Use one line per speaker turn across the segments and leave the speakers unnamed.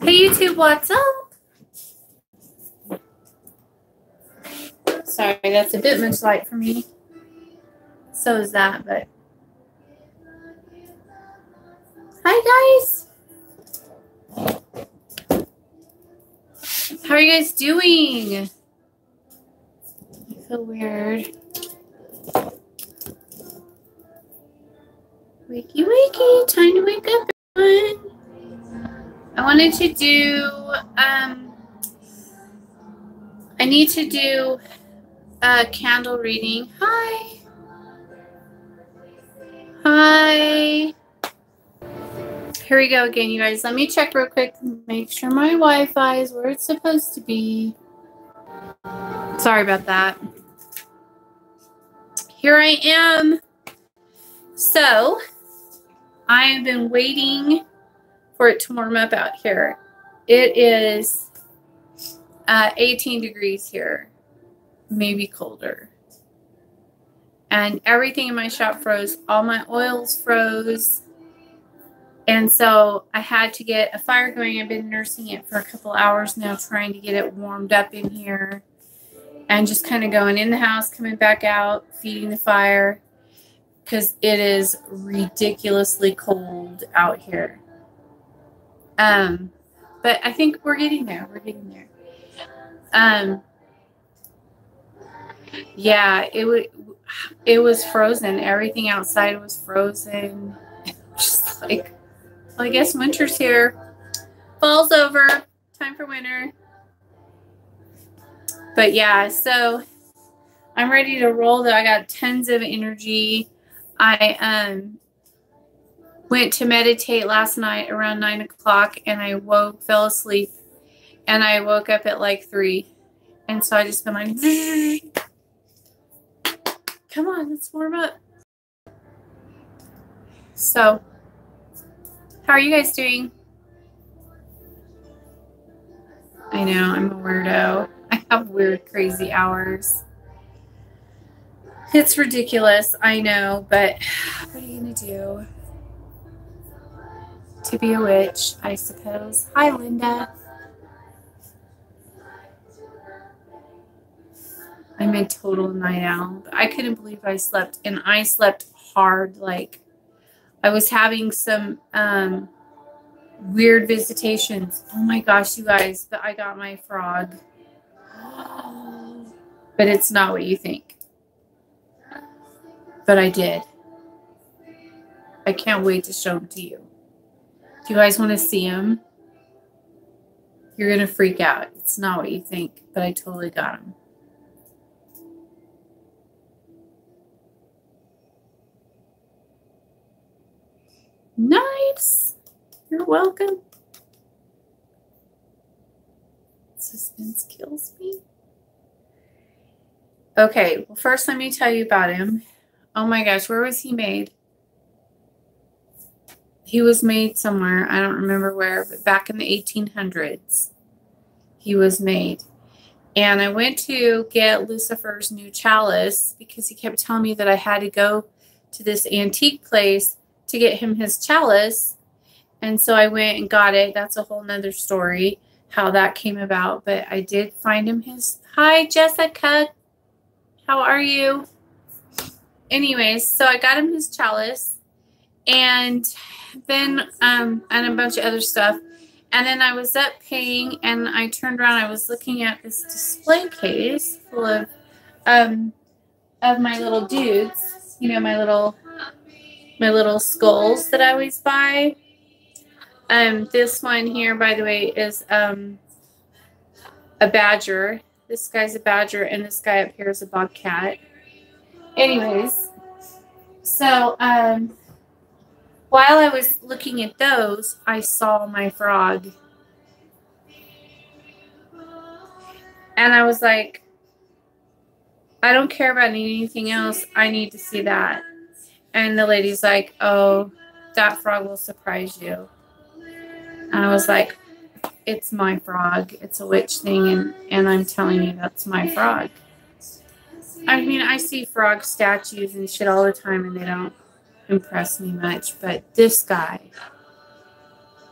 Hey YouTube, what's up? Sorry, that's a bit much light for me. So is that, but hi guys. How are you guys doing? I feel weird. Wakey wakey, time to wake up everyone. I wanted to do I need to do a candle reading. Hi. Hi. Here we go again, you guys. Let me check real quick. Make sure my Wi-Fi is where it's supposed to be. Sorry about that. Here I am. So, I have been waiting for it to warm up out here. It is 18 degrees here, maybe colder. And everything in my shop froze. All my oils froze. And so I had to get a fire going. I've been nursing it for a couple hours now, trying to get it warmed up in here. And just kind of going in the house, coming back out, feeding the fire. Because it is ridiculously cold out here. But I think we're getting there. We're getting there. Yeah, it was frozen. Everything outside was frozen. Just like, well, I guess winter's here. Fall's over. Time for winter. But yeah, so I'm ready to roll though. I got tons of energy. I went to meditate last night around 9 o'clock and I fell asleep, and I woke up at like 3. And so I just been like, come on, let's warm up. So, how are you guys doing? I know, I'm a weirdo. I have weird, crazy hours. It's ridiculous, I know, but what are you going to do? To be a witch, I suppose. Hi, Linda. I'm a total night owl. I couldn't believe I slept, and I slept hard. Like, I was having some weird visitations. Oh my gosh, you guys, but I got my frog. But it's not what you think. But I did. I can't wait to show them to you. Do you guys want to see him? You're going to freak out. It's not what you think, but I totally got him. Nice. You're welcome. Suspense kills me. Okay, well, first let me tell you about him. Oh my gosh, where was he made? He was made somewhere. I don't remember where, but back in the 1800s, he was made. And I went to get Lucifer's new chalice because he kept telling me that I had to go to this antique place to get him his chalice. And so I went and got it. That's a whole nother story, how that came about. But I did find him his... Hi, Jessica. How are you? Anyways, so I got him his chalice. And then, and a bunch of other stuff. And then I was up paying, and I turned around. I was looking at this display case full of my little dudes. You know, my little skulls that I always buy. This one here, by the way, is a badger. This guy's a badger, and this guy up here is a bobcat. Anyways, so while I was looking at those, I saw my frog. And I was like, I don't care about anything else. I need to see that. And the lady's like, oh, that frog will surprise you. And I was like, it's my frog. It's a witch thing, and I'm telling you that's my frog. I mean, I see frog statues and shit all the time, and they don't impress me much. But this guy,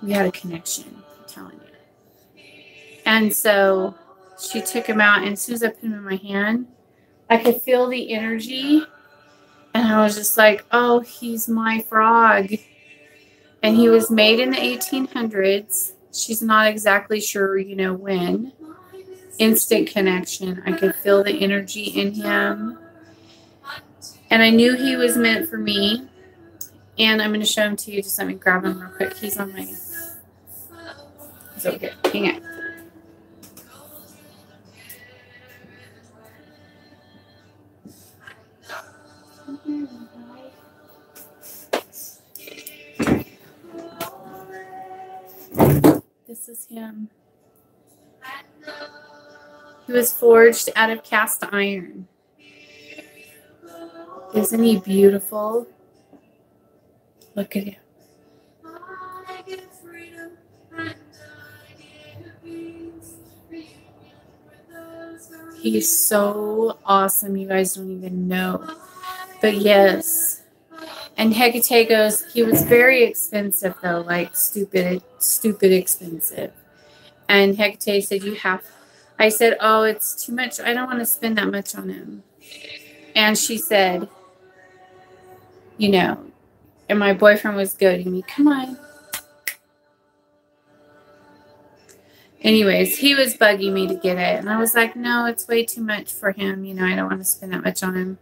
we had a connection, I'm telling you. And so she took him out, and as soon as I put him in my hand, I could feel the energy. And I was just like, oh, he's my frog. And he was made in the 1800s. She's not exactly sure, you know, when. Instant connection. I could feel the energy in him. And I knew he was meant for me. And I'm going to show him to you. Just let me grab him real quick. He's on my... He's over here. Hang on. This is him. He was forged out of cast iron. Isn't he beautiful? Look at him. He's so awesome. You guys don't even know. But yes. And Hecate goes, he was very expensive though, like stupid expensive. And Hecate said, you have, I said, oh, it's too much. I don't want to spend that much on him. And she said, you know, and my boyfriend was goading me, come on. Anyways, he was bugging me to get it. And I was like, no, it's way too much for him. You know, I don't want to spend that much on him.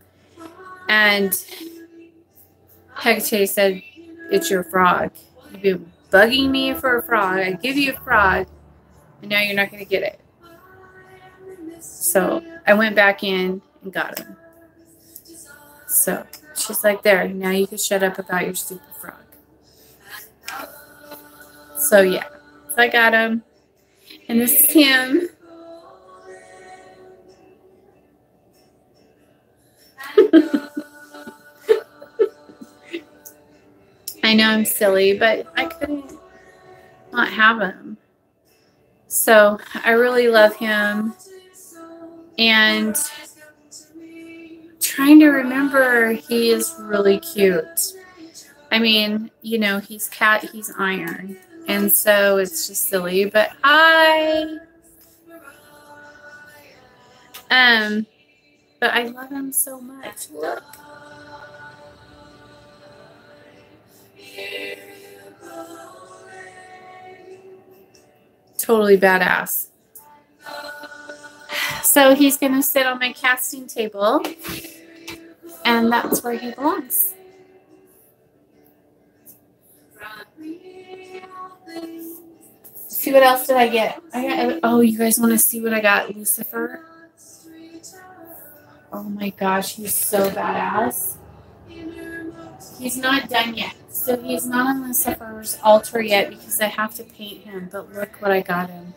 And Hecate said, it's your frog. You've been bugging me for a frog. I give you a frog, and now you're not going to get it. So I went back in and got him. So she's like, there, now you can shut up about your stupid frog. So yeah, so I got him. And this is him. I know I'm silly, but I couldn't not have him. So I really love him. And trying to remember, he is really cute. I mean, you know, he's iron. And so it's just silly, but hi. But I love him so much. Look. Totally badass. So he's going to sit on my casting table, and that's where he belongs. See, what else did I get? Oh, you guys want to see what I got? Lucifer. Oh my gosh, he's so badass. He's not done yet. So he's not on Lucifer's altar yet because I have to paint him. But look what I got him.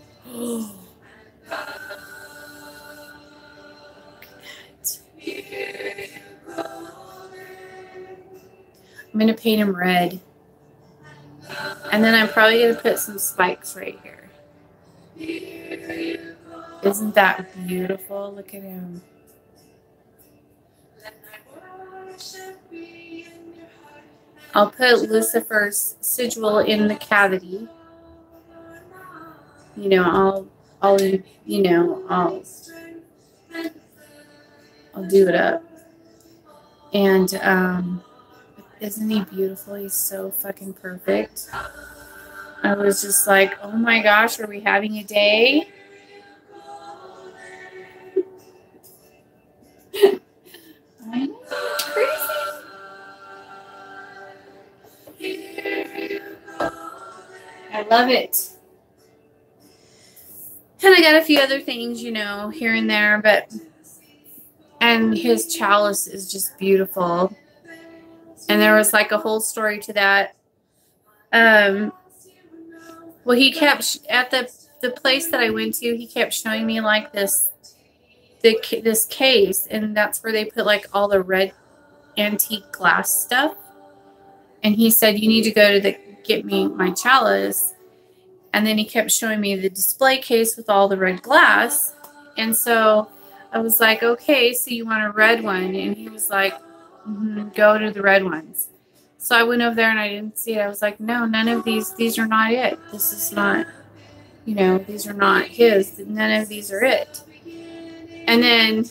I'm going to paint him red. And then I'm probably going to put some spikes right here. Isn't that beautiful? Look at him. I'll put Lucifer's sigil in the cavity. You know, I'll do it up. And isn't he beautiful? He's so fucking perfect. I was just like, oh my gosh, are we having a day? I'm crazy. I love it. And I got a few other things, you know, here and there, and his chalice is just beautiful. And there was like a whole story to that. Well, he kept at the place that I went to, he kept showing me like this case, and that's where they put like all the red antique glass stuff. And he said, you need to go to get me my chalice. And then he kept showing me the display case with all the red glass. And so I was like, okay, so you want a red one? And he was like, go to the red ones. So I went over there and I didn't see it. I was like, no, none of these are not it. This is not. You know, these are not his. None of these are it. And then,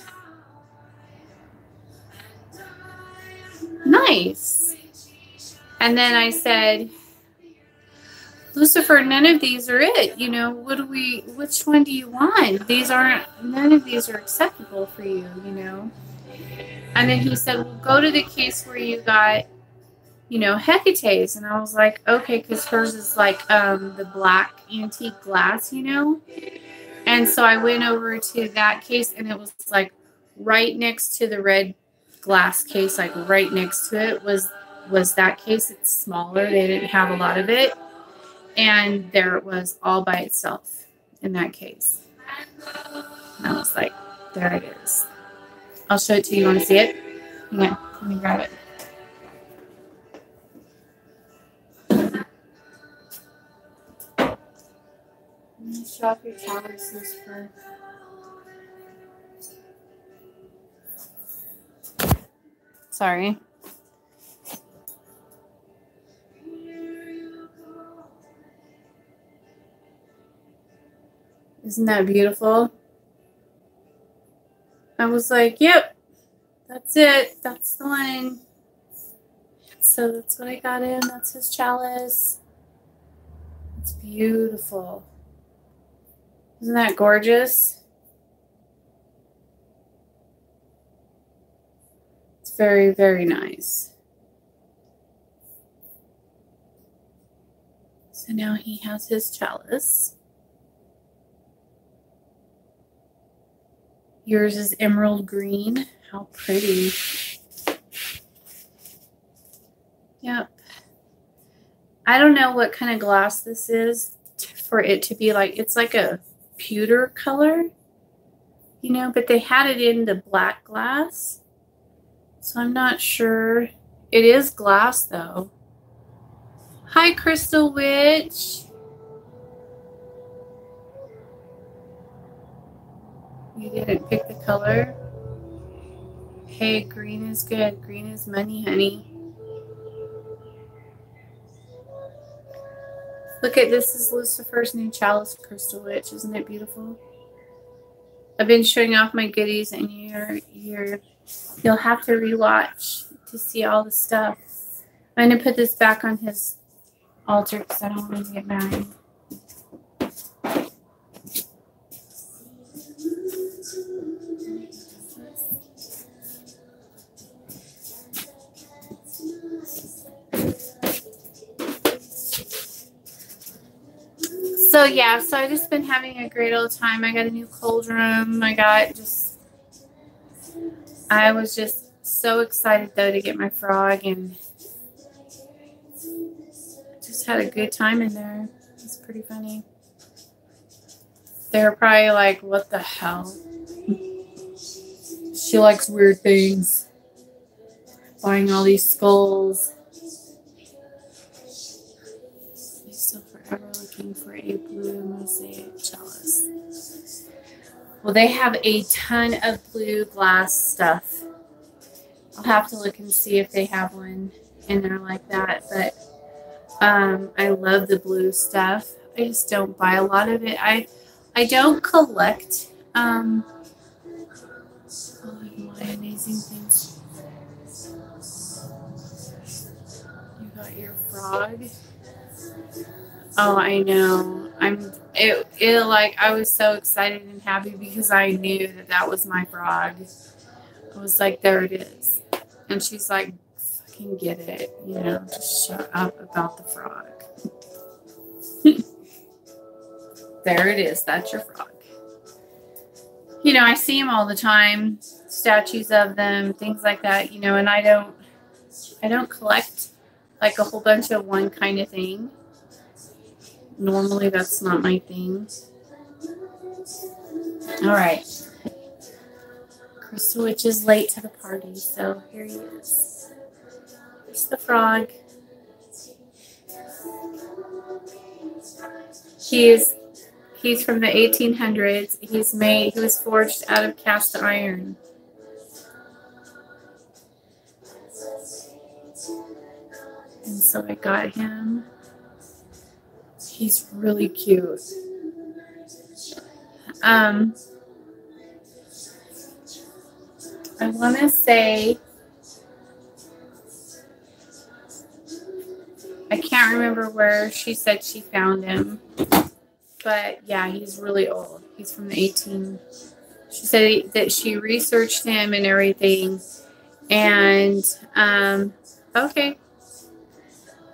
nice. And then I said, Lucifer, none of these are it. You know, which one do you want? None of these are acceptable for you, you know. And then he said, well, go to the case where you got, you know, Hecate's. And I was like, okay, because hers is like the black antique glass, you know. And so I went over to that case, and it was like right next to the red glass case, like right next to it was that case. It's smaller. They didn't have a lot of it. And there it was all by itself in that case. And I was like, there it is. I'll show it to you. You want to see it? Yeah, let me grab it. Let me show off your chalices for. Sorry. Isn't that beautiful? I was like, yep, that's it. That's the one. So that's what I got in. That's his chalice. It's beautiful. Isn't that gorgeous? It's very, very nice. So now he has his chalice. Yours is emerald green. How pretty. Yep. I don't know what kind of glass this is for it to be like, it's like a pewter color, you know, but they had it in the black glass. So I'm not sure. It is glass though. Hi, Crystal Witch. You didn't pick the color. Hey, green is good. Green is money, honey. Look at this. Is Lucifer's new chalice, Crystal Witch. Isn't it beautiful? I've been showing off my goodies, and you'll have to rewatch to see all the stuff. I'm gonna put this back on his altar because I don't want him to get mad. So yeah, so I've just been having a great old time. I got a new cold room. I was just so excited though to get my frog, and just had a good time in there. It's pretty funny. They're probably like, what the hell? She likes weird things. Buying all these skulls. Still forever looking for a blue mosaic chalice. Well, they have a ton of blue glass stuff. I'll have to look and see if they have one in there like that. But I love the blue stuff. I just don't buy a lot of it. I don't collect all of my amazing things. You got your frog. Oh, I know. I was so excited and happy because I knew that was my frog. I was like, there it is. And she's like, fucking get it. You know, just shut up about the frog. There it is. That's your frog. You know, I see them all the time. Statues of them, things like that, you know, and I don't collect like a whole bunch of one kind of thing. Normally, that's not my thing. All right. Crystal Witch is late to the party, so here he is. Here's the frog. He's from the 1800s. He was forged out of cast iron. And so I got him. He's really cute. I want to say, I can't remember where she said she found him, but yeah, he's really old. He's from the 18. She said that she researched him and everything, and okay.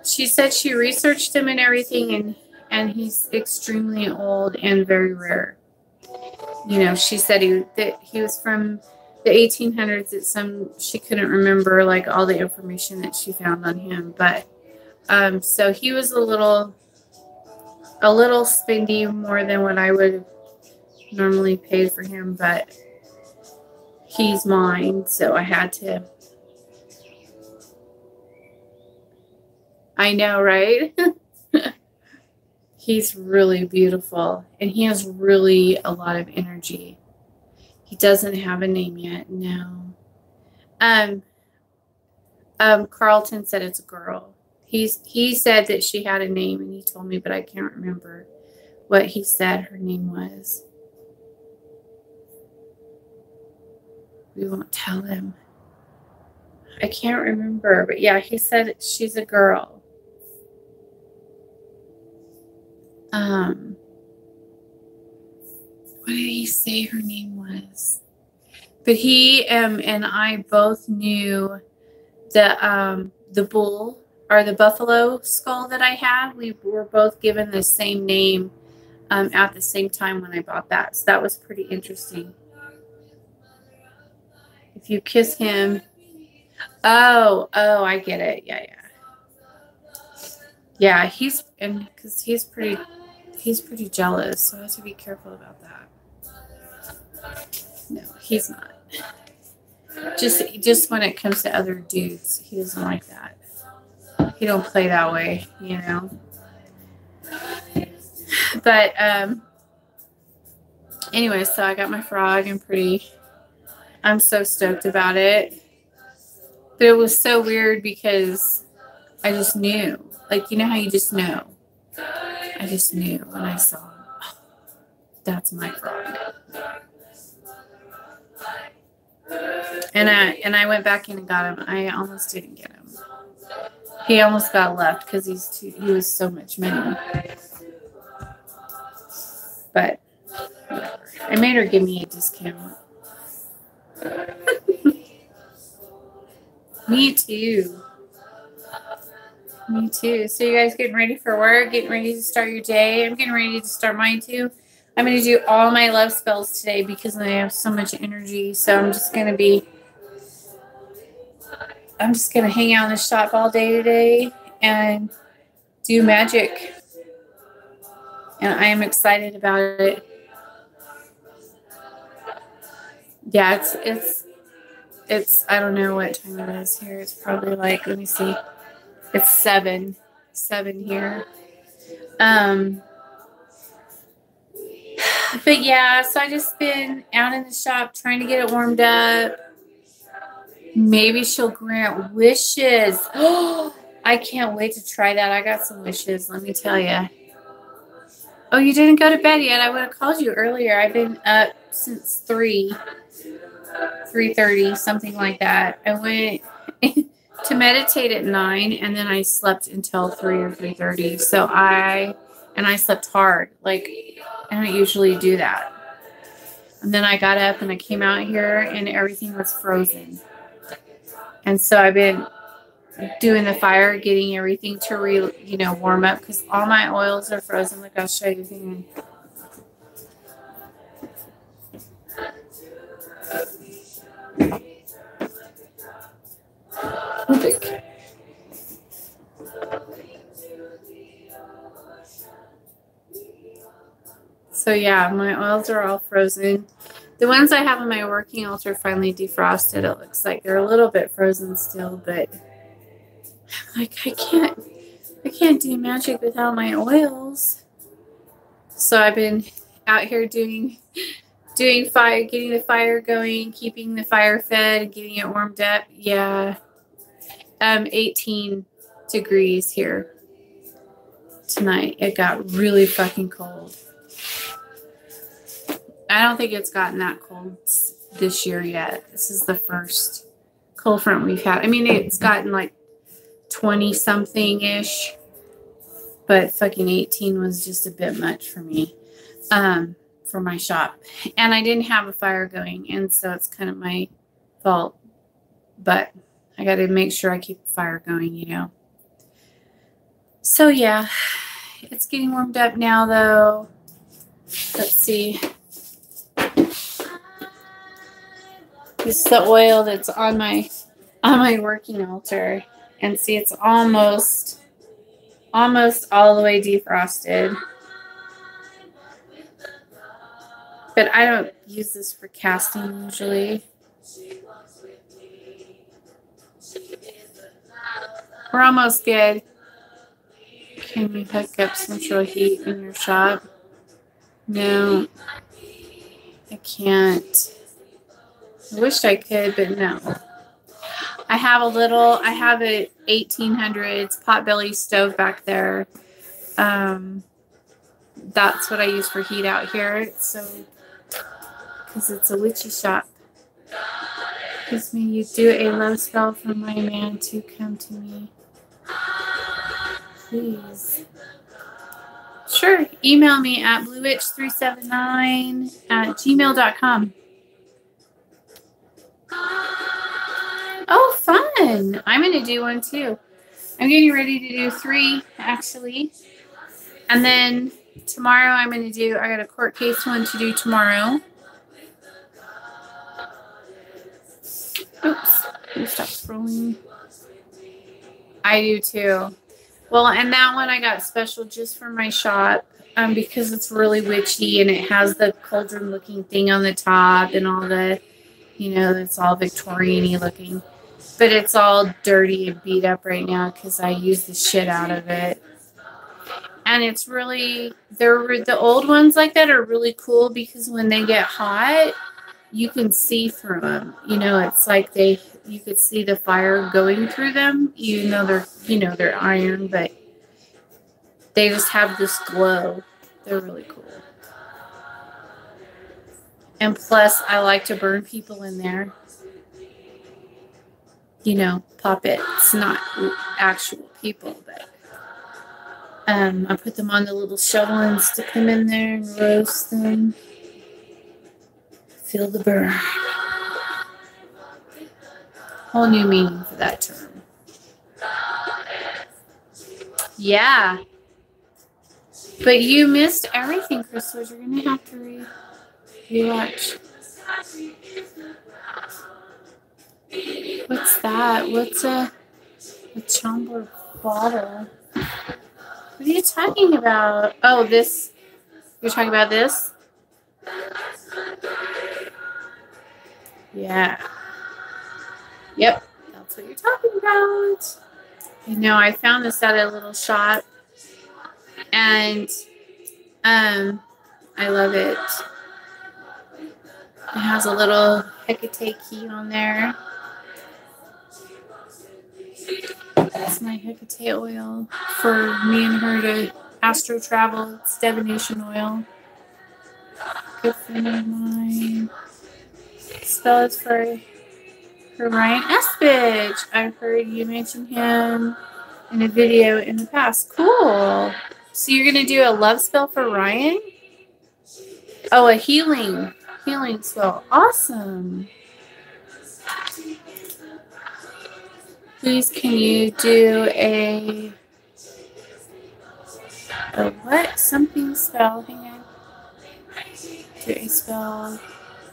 She said she researched him and everything, and he's extremely old and very rare. You know, she said that he was from the 1800s. She couldn't remember like all the information that she found on him, but so he was a little spendy, more than what I would normally pay for him, but he's mine, so I had to. I know, right? He's really beautiful, and he has really a lot of energy. He doesn't have a name yet, no. Carlton said it's a girl. He said that she had a name, and he told me, but I can't remember what he said her name was. We won't tell him. I can't remember, but yeah, he said she's a girl. What did he say her name was? But he and I both knew the bull or the buffalo skull that I had. We were both given the same name at the same time when I bought that. So that was pretty interesting. If you kiss him, oh, I get it. Yeah, because he's pretty jealous, so I have to be careful about that. No, he's not. Just when it comes to other dudes, he doesn't like that. He don't play that way, you know. But anyway, so I got my frog, and I'm so stoked about it. But it was so weird because I just knew. Like, you know how you just know? I just knew when I saw him. Oh, that's my frog. And I went back in and got him. I almost didn't get him. He almost got left because he was so much money. But whatever. I made her give me a discount. Me too. Me too. So you guys getting ready for work? Getting ready to start your day? I'm getting ready to start mine too. I'm going to do all my love spells today because I have so much energy. So I'm just going to hang out in the shop all day today and do magic. And I am excited about it. Yeah, it's I don't know what time it is here. It's probably like, let me see. It's 7 here. But yeah, so I just been out in the shop trying to get it warmed up. Maybe she'll grant wishes. Oh, I can't wait to try that. I got some wishes, let me tell you. Oh, you didn't go to bed yet? I would have called you earlier. I've been up since 3:30, something like that. I went to meditate at 9, and then I slept until 3 or 3:30. So I slept hard. Like, I don't usually do that. And then I got up and I came out here and everything was frozen. And so I've been doing the fire, getting everything to warm up because all my oils are frozen. Look, I'll show you. Hang on. So yeah, my oils are all frozen. The ones I have on my working altar finally defrosted. It looks like they're a little bit frozen still, but like I can't do magic without my oils. So I've been out here doing fire, getting the fire going, keeping the fire fed, and getting it warmed up. Yeah. 18 degrees here tonight. It got really fucking cold. I don't think it's gotten that cold this year yet. This is the first cold front we've had. I mean, it's gotten like 20 something ish, but fucking 18 was just a bit much for me, for my shop. And I didn't have a fire going, and so it's kind of my fault. But I got to make sure I keep the fire going, you know. So yeah, it's getting warmed up now, though. Let's see. This is the oil that's on my working altar, and see, it's almost all the way defrosted. But I don't use this for casting usually. We're almost good. Can you hook up central heat in your shop? No, I can't. I wish I could, but no. I have a 1800s potbelly stove back there. That's what I use for heat out here. So, because it's a witchy shop. Please may you do a love spell for my man to come to me. Please. Sure. Email me at bluewitch379@gmail.com. Oh, fun. I'm going to do one too. I'm getting ready to do 3, actually. And then tomorrow I got a court case one to do tomorrow. Oops. Let me stop scrolling. I do too. Well, and that one I got special just for my shop, because it's really witchy and it has the cauldron looking thing on the top and all the, you know, it's all Victorian-y looking. But it's all dirty and beat up right now because I use the shit out of it. And it's really, the old ones like that are really cool because when they get hot, you can see through them. You know, it's like you could see the fire going through them, even though they're, you know, they're iron, but they just have this glow. They're really cool. And plus, I like to burn people in there. You know, puppets, not actual people, but I put them on the little shovel and stick them in there and roast them. Feel the burn. Whole new meaning for that term. Yeah. But you missed everything, Crystal. You're going to have to rewatch. What's that? What's a chamber bottle? What are you talking about? Oh, this. You're talking about this? Yeah. Yep. That's what you're talking about. I know. I found this at a little shop. And I love it. It has a little Hecate key on there. That's my Hecate oil for me and her to astro travel. It's divination oil. Good friend of mine. Spell is for Ryan Espich. I've heard you mention him in a video in the past. Cool. So you're going to do a love spell for Ryan? Oh, a healing spell. Awesome. Please, can you do a what? Something spell. Hang on. Do a spell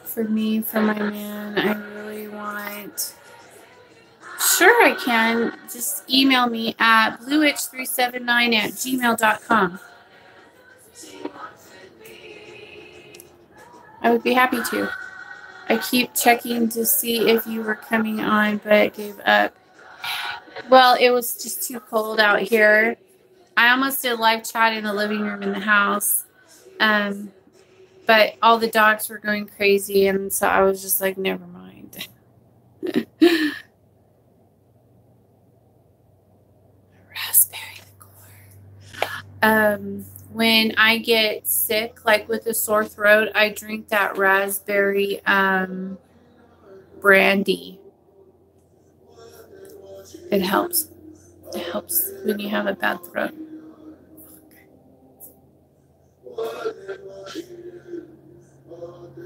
for me, for my man. I really want. Sure, I can. Just email me at bluewitch379@gmail.com. I would be happy to. I keep checking to see if you were coming on, but gave up. Well, it was just too cold out here. I almost did live chat in the living room in the house. But all the dogs were going crazy, and so I was just like, never mind. Raspberry liqueur. when I get sick, like with a sore throat, I drink that raspberry brandy. It helps. It helps when you have a bad throat.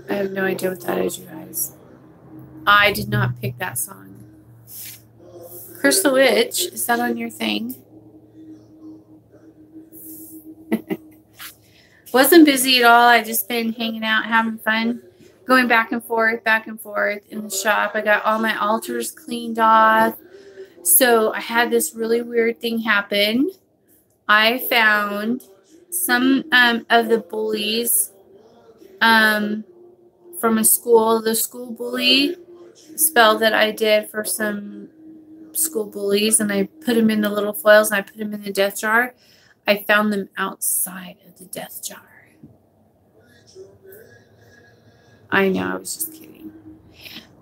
I have no idea what that is, you guys. I did not pick that song. Crystal Witch, is that on your thing? Wasn't busy at all. I just been hanging out, having fun, going back and forth in the shop. I got all my altars cleaned off. So I had this really weird thing happen. I found some of the bullies from a school, the school bully spell that I did for some school bullies, and I put them in the little foils and I put them in the death jar. I found them outside of the death jar. I know, I was just kidding.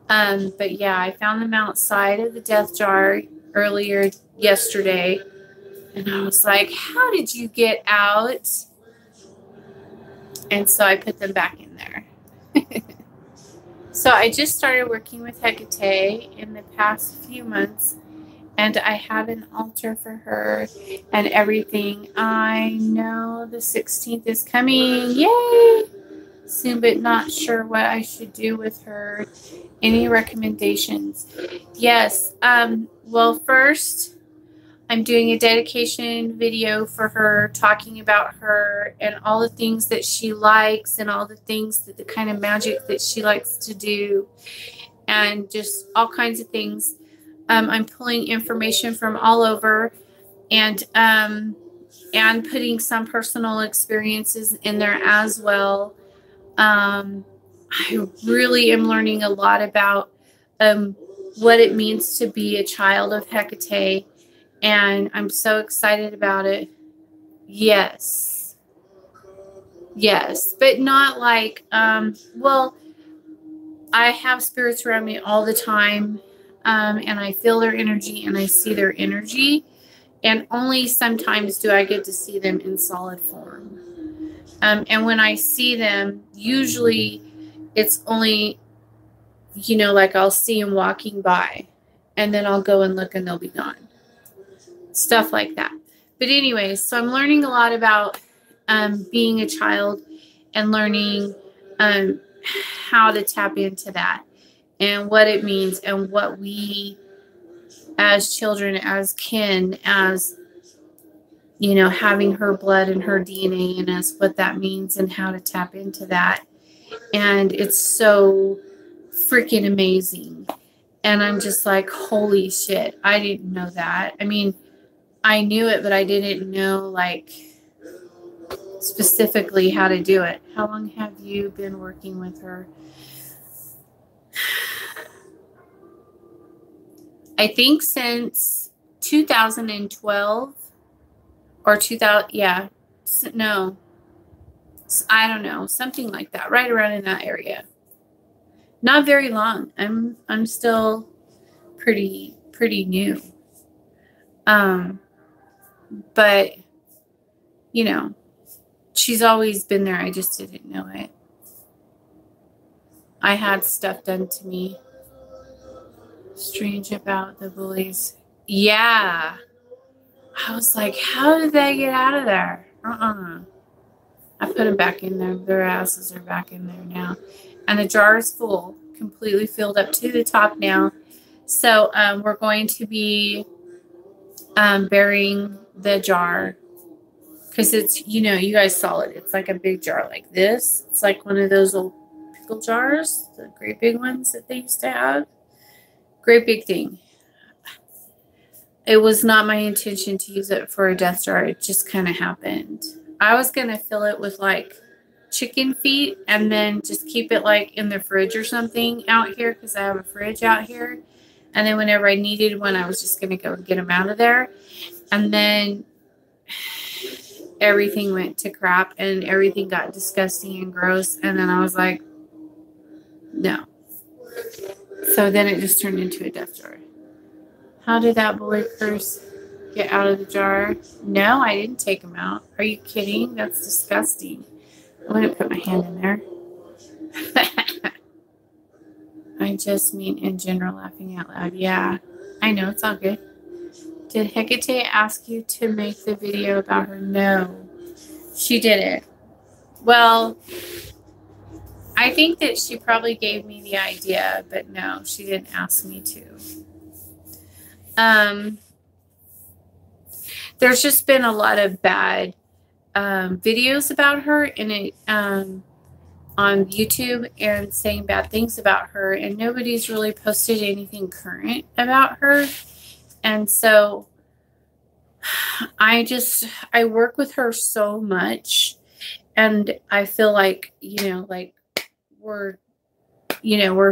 But yeah, I found them outside of the death jar earlier yesterday. And I was like, how did you get out? And so I put them back in there. So I just started working with Hecate in the past few months. And I have an altar for her and everything. I know the 16th is coming. Yay! Soon, but not sure what I should do with her. Any recommendations? Yes. Well, first, I'm doing a dedication video for her, talking about her and all the things that she likes and all the things that the kind of magic that she likes to do and just all kinds of things. I'm pulling information from all over and putting some personal experiences in there as well. I really am learning a lot about what it means to be a child of Hecate, and I'm so excited about it. Yes. Yes, but not like, well, I have spirits around me all the time. And I feel their energy and I see their energy, and only sometimes do I get to see them in solid form. And when I see them, usually it's only, you know, like I'll see them walking by and then I'll go and look and they'll be gone. Stuff like that. But anyways, so I'm learning a lot about being a child and learning how to tap into that. And what it means and what we as children, as kin, as, you know, having her blood and her DNA in us, what that means and how to tap into that. And it's so freaking amazing. And I'm just like, holy shit, I didn't know that. I mean, I knew it, but I didn't know, like, specifically how to do it. How long have you been working with her? I think since 2012 or 2000, yeah, no, I don't know, something like that, right around in that area. Not very long. I'm still pretty new. But you know, she's always been there. I just didn't know it. I had stuff done to me. Strange about the bullies. Yeah. I was like, how did they get out of there? I put them back in there. Their asses are back in there now. And the jar is full. Completely filled up to the top now. So we're going to be burying the jar. Because it's, you know, you guys saw it. It's like a big jar like this. It's like one of those old pickle jars. The great big ones that they used to have. Great big thing. It was not my intention to use it for a death jar. It just kind of happened. I was going to fill it with like chicken feet and then just keep it like in the fridge or something out here because I have a fridge out here. And then whenever I needed one, I was just going to go and get them out of there. And then everything went to crap and everything got disgusting and gross. And then I was like, no. So then it just turned into a death jar. How did that boy curse? Get out of the jar. No, I didn't take them out. Are you kidding? That's disgusting. I'm going to put my hand in there. I just mean in general, laughing out loud. Yeah, I know. It's all good. Did Hecate ask you to make the video about her? No, she didn't. Well, I think that she probably gave me the idea, but no, she didn't ask me to. There's just been a lot of bad videos about her in it on YouTube and saying bad things about her, and nobody's really posted anything current about her. And so I work with her so much, and I feel like, like we're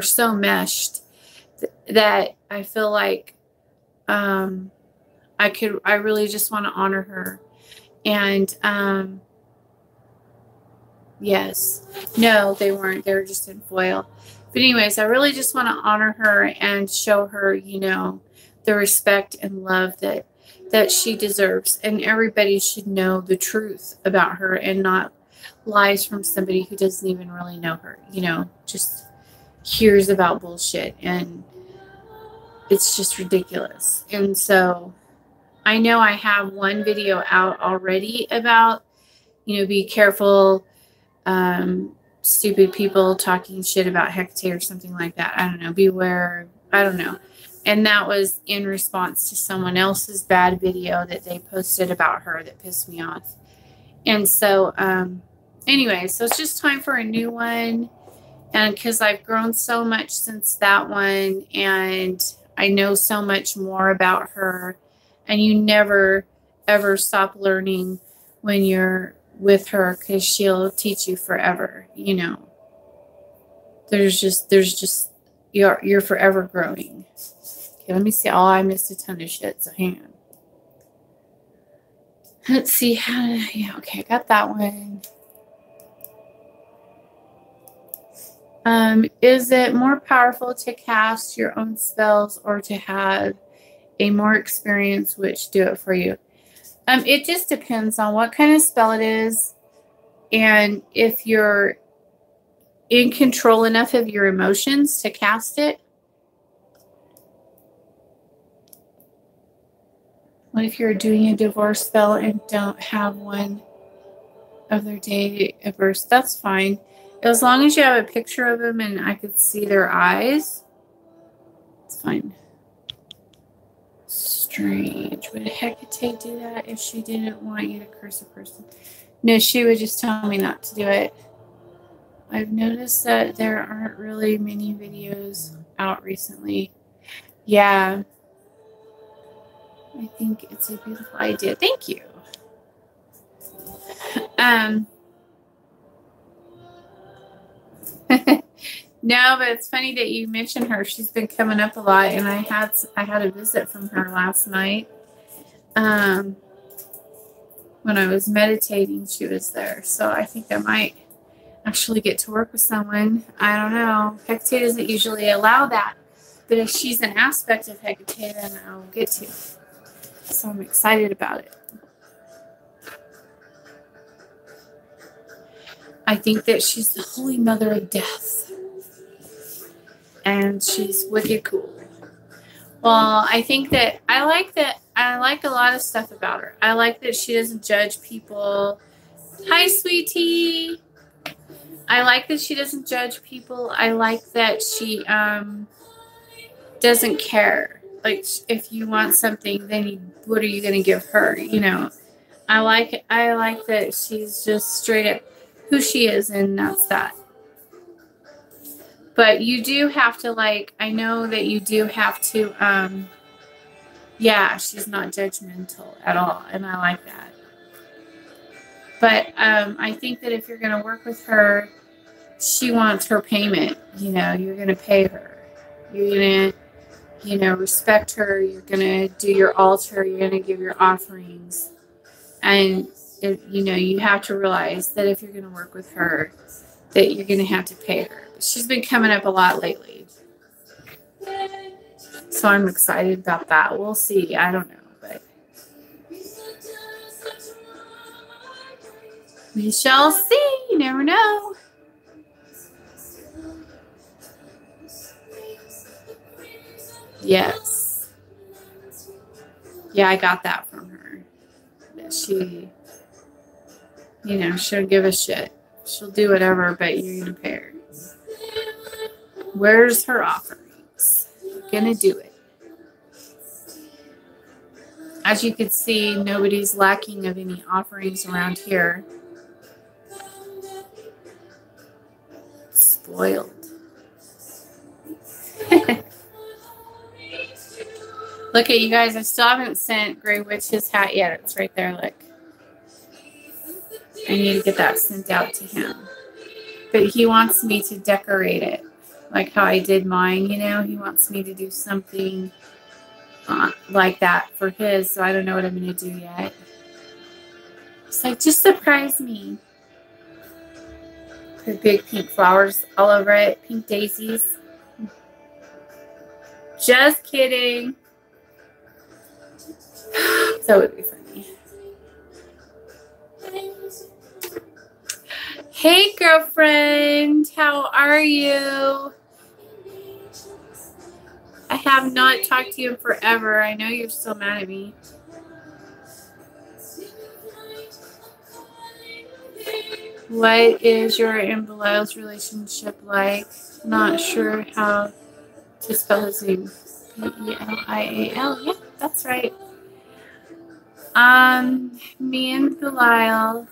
so meshed that I feel like I really just want to honor her. And yes, no, they weren't. They were just in foil. But anyways, I really just want to honor her and show her, the respect and love that she deserves. And everybody should know the truth about her and not lies from somebody who doesn't even really know her, just hears about bullshit. And it's just ridiculous. And so I know I have one video out already about, be careful, stupid people talking shit about Hecate or something like that. I don't know. Beware. I don't know. And that was in response to someone else's bad video that they posted about her that pissed me off. And so, anyway, so it's just time for a new one. And because I've grown so much since that one, and I know so much more about her, and you never, ever stop learning when you're with her, because she'll teach you forever. There's just you're forever growing. Okay, let me see. Oh, I missed a ton of shit, so hang on. Let's see yeah, okay, I got that one. Is it more powerful to cast your own spells or to have a more experienced witch do it for you? It just depends on what kind of spell it is, and if you're in control enough of your emotions to cast it. What if you're doing a divorce spell and don't have one of their day of birth? That's fine. As long as you have a picture of them and I could see their eyes, it's fine. Strange. Would Hecate do that if she didn't want you to curse a person? No, she would just tell me not to do it. I've noticed that there aren't really many videos out recently. Yeah. I think it's a beautiful idea. Thank you. No, but it's funny that you mentioned her. She's been coming up a lot, and I had a visit from her last night. When I was meditating, she was there. So I think I might actually get to work with someone. I don't know. Hecate doesn't usually allow that. But if she's an aspect of Hecate, then I'll get to. So I'm excited about it. I think that she's the Holy Mother of Death. And she's wicked cool. Well, I think that I like a lot of stuff about her. I like that she doesn't judge people. Hi, sweetie. I like that she doesn't judge people. I like that she doesn't care. Like, if you want something, then what are you going to give her? I like that she's just straight up who she is, and that's that. But you do have to, I know that you do have to, yeah, she's not judgmental at all, and I like that. But I think that if you're going to work with her, she wants her payment. You're going to pay her. You're going to, respect her. You're going to do your altar. You're going to give your offerings. And, you have to realize that if you're going to work with her, that you're going to have to pay her. But she's been coming up a lot lately. So I'm excited about that. We'll see. I don't know. But We shall see. You never know. Yes. Yeah, I got that from her. That she, you know, she'll give a shit. She'll do whatever, but you're going to pay her. Where's her offerings? You're going to do it. As you can see, nobody's lacking of any offerings around here. Spoiled. Look at you guys. I still haven't sent Grey Witch his hat yet. It's right there. Look. I need to get that sent out to him. But he wants me to decorate it. Like how I did mine, you know. He wants me to do something like that for his. So I don't know what I'm going to do yet. It's like, just surprise me. Put big pink flowers all over it. Pink daisies. Just kidding. That would be funny. Hey, girlfriend. How are you? I have not talked to you in forever. I know you're still mad at me. What is your and Belial's relationship like? Not sure how to spell his name. Belial. Yeah, that's right. Me and Belial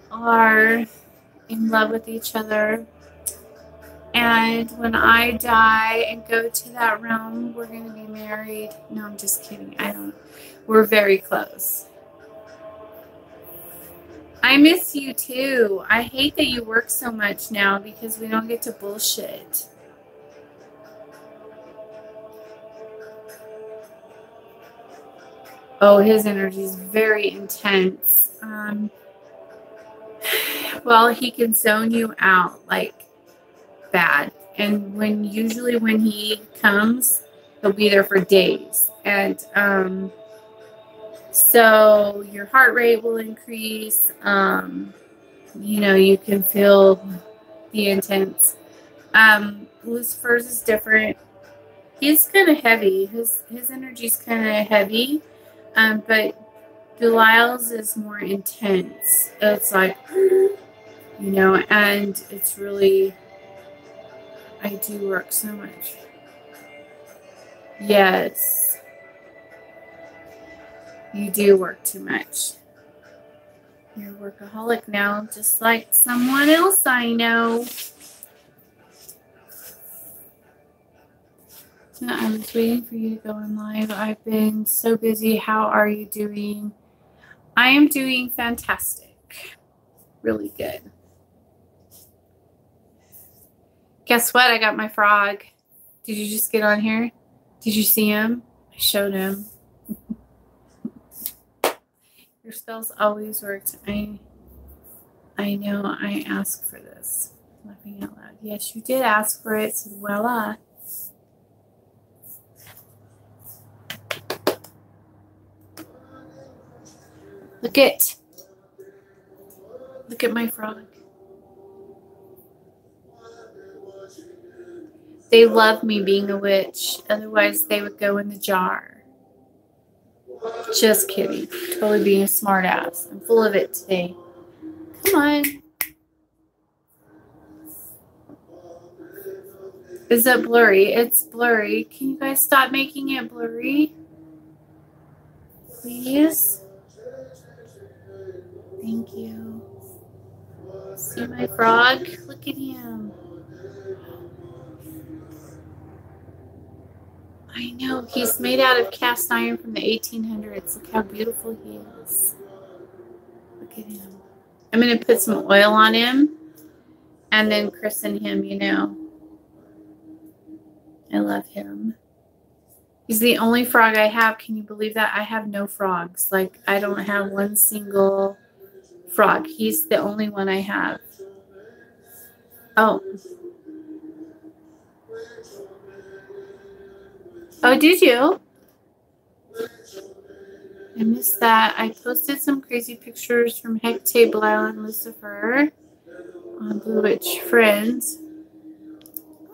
are in love with each other. And when I die and go to that realm, we're going to be married. No, I'm just kidding. We're very close. I miss you too. I hate that you work so much now because we don't get to bullshit. Oh, his energy is very intense. Well, he can zone you out like bad. And usually when he comes, he'll be there for days. And so your heart rate will increase. You know, you can feel the intense. Lucifer's is different. He's kind of heavy. His energy's kind of heavy. But Belial's is more intense. It's like, you know, and it's really, I do work so much. Yes. You do work too much. You're a workaholic now, just like someone else I know. I was waiting for you to go on live. I've been so busy. How are you doing? I am doing fantastic. Really good. Guess what? I got my frog. Did you just get on here? Did you see him? I showed him. Your spells always worked. I know I asked for this. Laughing out loud. Yes, you did ask for it, so voila. Look at my frog. They love me being a witch. Otherwise, they would go in the jar. Just kidding. Totally being a smart ass. I'm full of it today. Come on. Is it blurry? It's blurry. Can you guys stop making it blurry? Please? Thank you. See my frog? Look at him. I know. He's made out of cast iron from the 1800s. Look how beautiful he is. Look at him. I'm going to put some oil on him and then christen him, you know. I love him. He's the only frog I have. Can you believe that? I have no frogs. Like, I don't have one single frog. He's the only one I have. Oh. Oh, did you? I missed that. I posted some crazy pictures from Hecate, Belial, and Lucifer on Blue Witch Friends.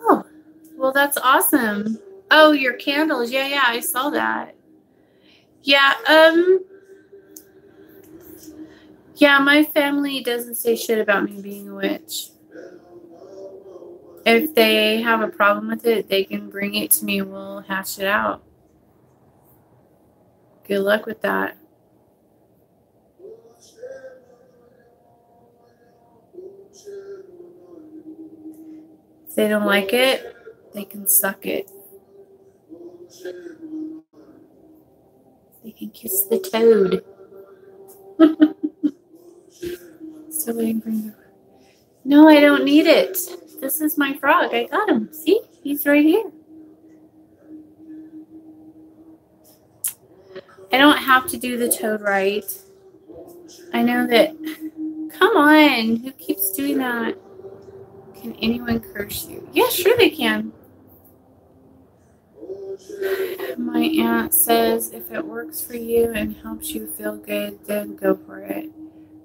Oh, well, that's awesome. Oh, your candles. Yeah, I saw that. Yeah, yeah, my family doesn't say shit about me being a witch. If they have a problem with it, they can bring it to me and we'll hash it out. Good luck with that. If they don't like it, they can suck it. They can kiss the toad. So waiting for you. No, I don't need it. This is my frog. I got him. See? He's right here. I don't have to do the toad right. I know that. Come on. Who keeps doing that? Can anyone curse you? Yeah, sure they can. My aunt says if it works for you and helps you feel good, then go for it.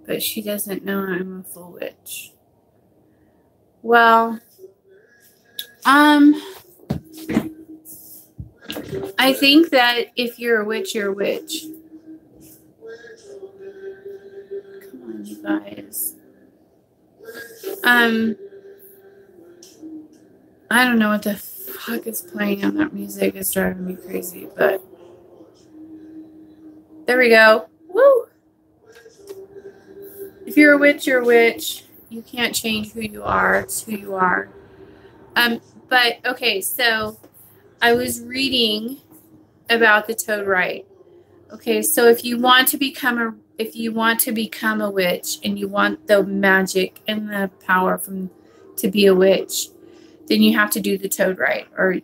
But she doesn't know I'm a full witch. Well, I think that if you're a witch, you're a witch. Come on, you guys. I don't know what the fuck is playing on that music. It's driving me crazy, but there we go. Woo! If you're a witch, you're a witch. You can't change who you are. It's who you are. But okay, so I was reading about the toad rite. Okay, so if you want to become a witch and you want the magic and the power to be a witch, then you have to do the toad rite, or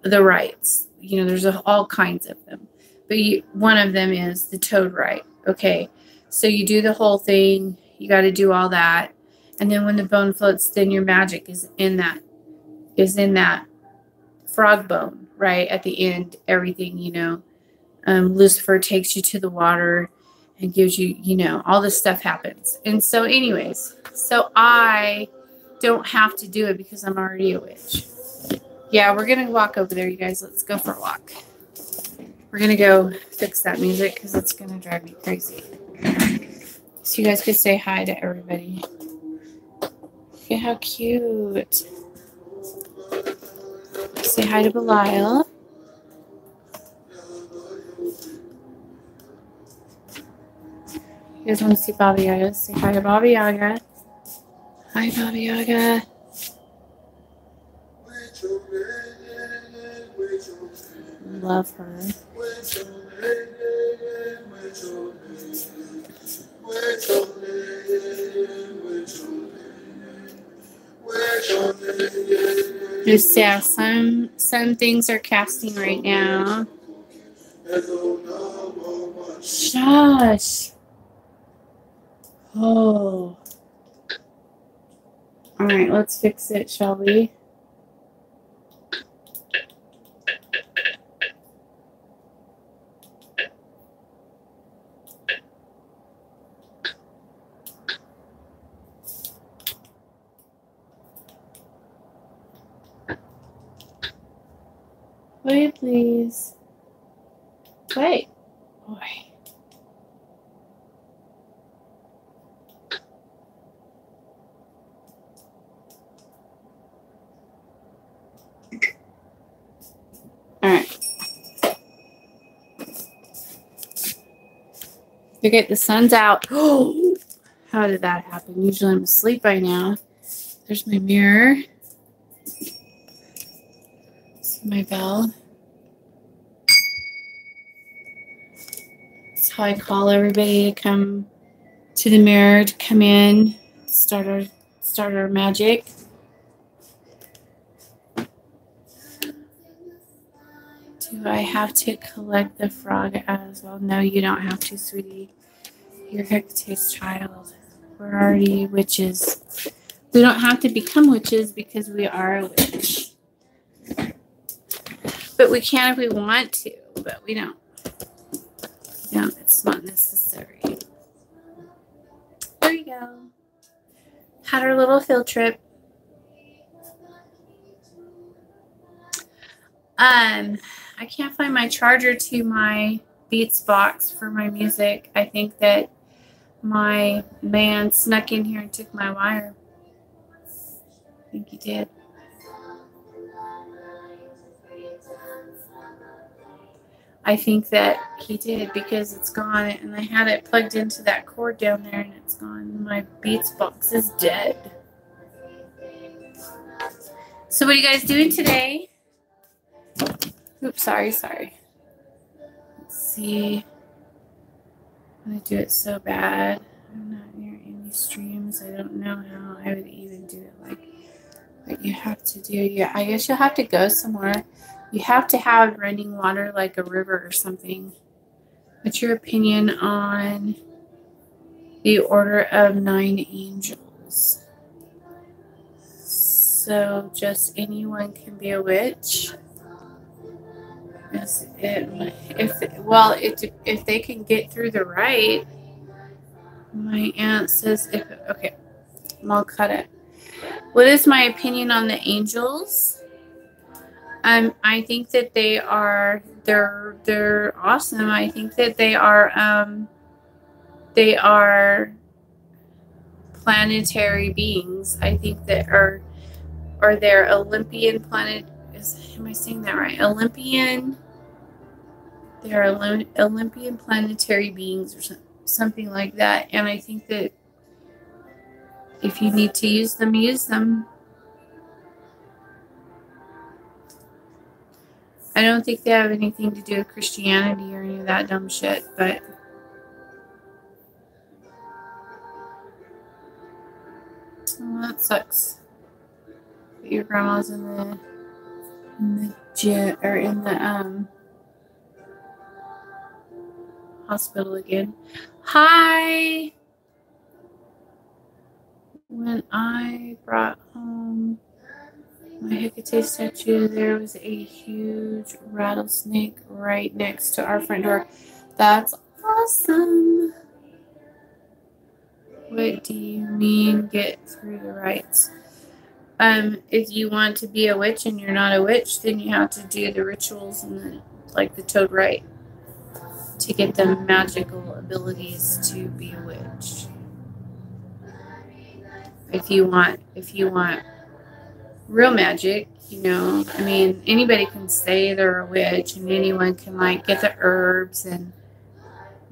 the rites. There's all kinds of them, but one of them is the toad rite. Okay, so you do the whole thing. You got to do all that, and then when the bone floats, then your magic is in that frog bone. Right at the end, everything. Lucifer takes you to the water and gives you, all this stuff happens. And so anyways, so I don't have to do it because I'm already a witch. Yeah, we're going to walk over there, you guys. Let's go for a walk. We're going to go fix that music because it's going to drive me crazy. So you guys could say hi to everybody. Look at how cute. Say hi to Belial. You guys want to see Baba Yaga? Say hi to Baba Yaga. Hi, Baba Yaga. Love her. Just yeah, some things are casting right now. Shush. Oh. All right, let's fix it, shall we? Wait, please. Wait. Boy. All right. Okay, the sun's out. Oh, how did that happen? Usually I'm asleep by now. There's my mirror. See my bell. That's how I call everybody to come to the mirror, to come in, start our magic. Do I have to collect the frog as well? No, you don't have to, sweetie. You're Hecate's child. We're already witches. We don't have to become witches because we are a witch. But we can if we want to, but we don't. No, it's not necessary. There you go. Had our little field trip. I can't find my charger to my Beats box for my music. I think that my man snuck in here and took my wire. I think he did. I think that he did because it's gone, and I had it plugged into that cord down there and it's gone. My Beats box is dead. So what are you guys doing today? Oops, sorry. Let's see. I'm going to do it so bad. I'm not near any streams. I don't know how I would even do it like what you have to do. Yeah, I guess you'll have to go somewhere. You have to have running water like a river or something. What's your opinion on the Order of 9 Angels? So just anyone can be a witch? If they can get through the rite. My aunt says okay, I'll cut it. What is my opinion on the angels? I think that they're awesome. I think that they are planetary beings. I think that are they're Olympian planet. Am I saying that right? Olympian. They're Olympian planetary beings or something like that. And I think that if you need to use them, use them. I don't think they have anything to do with Christianity or any of that dumb shit, but oh, that sucks. But your grandma's in the gym or in the hospital again. Hi. When I brought home my Hecate statue, there was a huge rattlesnake right next to our front door. That's awesome. What do you mean get through the rites? If you want to be a witch and you're not a witch, then you have to do the rituals and the toad rite to get the magical abilities to be a witch. If you want real magic, I mean, anybody can say they're a witch, and anyone can get the herbs and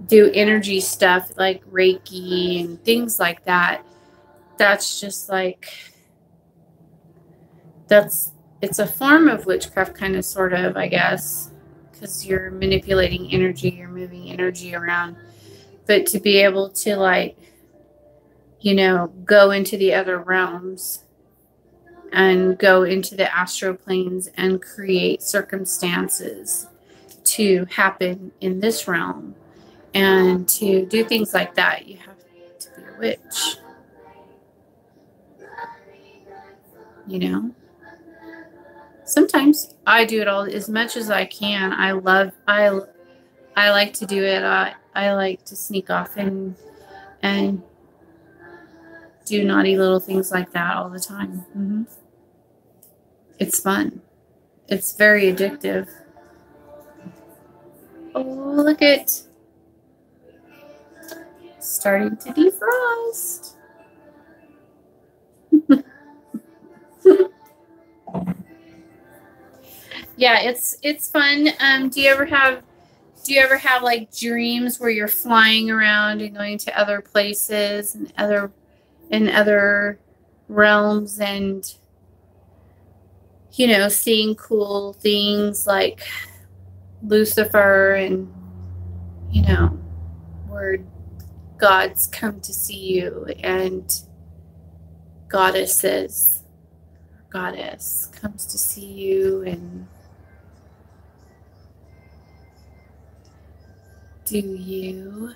do energy stuff like Reiki and things like that. That's just it's a form of witchcraft, kind of, sort of, I guess, because you're manipulating energy, you're moving energy around. But to be able to go into the other realms and go into the astral planes and create circumstances to happen in this realm, and to do things like that, you have to be a witch. Sometimes I do it all as much as I can. I like to do it. I like to sneak off and do naughty little things like that all the time. Mm-hmm. It's fun. It's very addictive. Oh, look it. Starting to defrost. Yeah, it's fun. Do you ever have dreams where you're flying around and going to other places and other realms and seeing cool things like Lucifer and where gods come to see you and goddess comes to see you? And do you?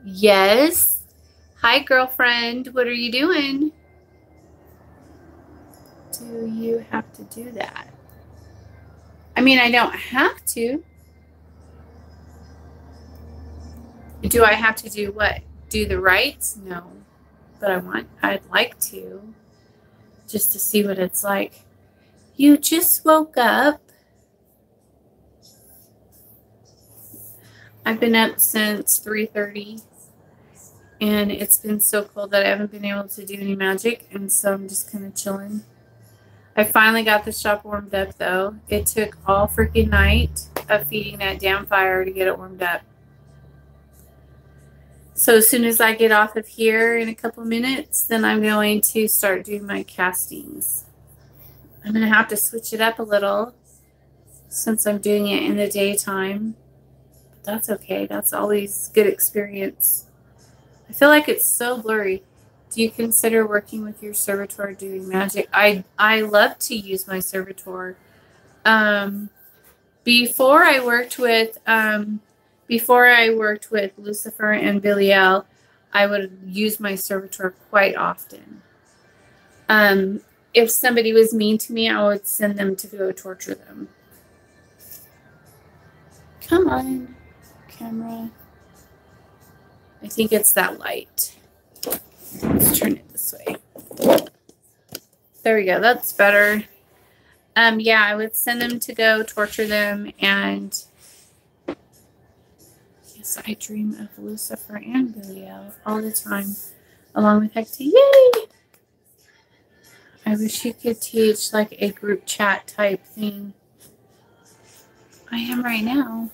Yes. Hi, girlfriend. What are you doing? Do you have to do that? I mean, I don't have to. Do I have to do what? Do the rites? No. But I'd like to. Just to see what it's like. You just woke up. I've been up since 3:30. And it's been so cold that I haven't been able to do any magic. And so I'm just kind of chilling. I finally got the shop warmed up, though. It took all freaking night of feeding that damn fire to get it warmed up. So as soon as I get off of here in a couple minutes, then I'm going to start doing my castings. I'm going to have to switch it up a little since I'm doing it in the daytime. But that's okay. That's always good experience. I feel like it's so blurry. Do you consider working with your servitor doing magic? I love to use my servitor. Before I worked with Lucifer and Belial, I would use my servitor quite often. If somebody was mean to me, I would send them to go torture them. Come on, camera. I think it's that light. Let's turn it this way. There we go. That's better. Yeah, I would send them to go torture them, and yes, I dream of Lucifer and Belial all the time, along with Hecate. Yay! I wish you could teach like a group chat type thing. I am right now.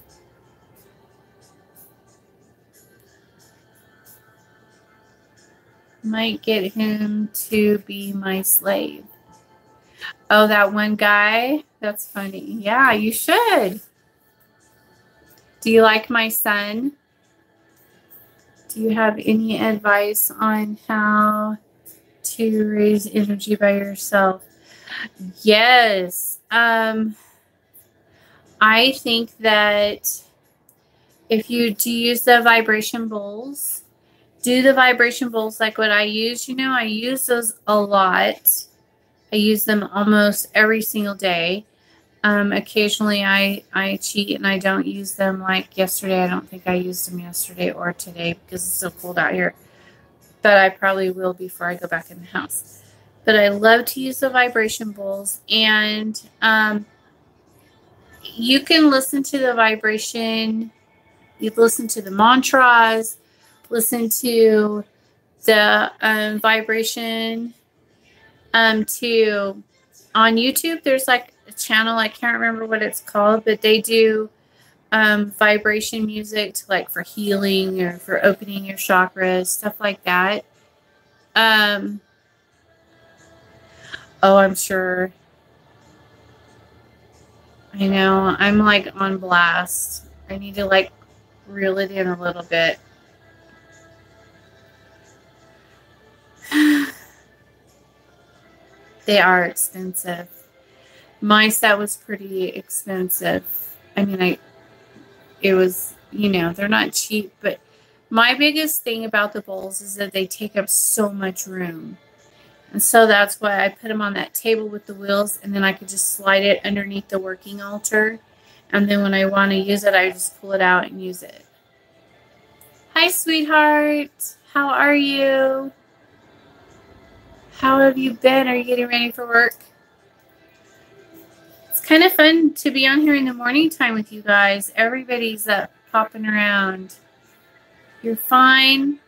Might get him to be my slave. Oh, that one guy? That's funny. Yeah, you should. Do you like my son? Do you have any advice on how to raise energy by yourself? Yes. I think that if you do use the vibration bowls, do the vibration bowls like what I use. You know, I use those a lot. I use them almost every single day. Occasionally I cheat and I don't use them, like yesterday. I don't think I used them yesterday or today because it's so cold out here. But I probably will before I go back in the house. But I love to use the vibration bowls. And you can listen to the vibration. You listen to the mantras. Listen to the vibration to on YouTube. There's like a channel, I can't remember what it's called, but they do vibration music to, like, for healing or for opening your chakras, stuff like that. Oh, I'm sure. I know. I'm like on blast. I need to like reel it in a little bit. They are expensive. My set was pretty expensive. I mean, it was, you know, they're not cheap, but my biggest thing about the bowls is that they take up so much room. And so that's why I put them on that table with the wheels, and then I could just slide it underneath the working altar. And then when I want to use it, I just pull it out and use it. Hi, sweetheart. How are you? How have you been? Are you getting ready for work? It's kind of fun to be on here in the morning time with you guys. Everybody's up, popping around. You're fine.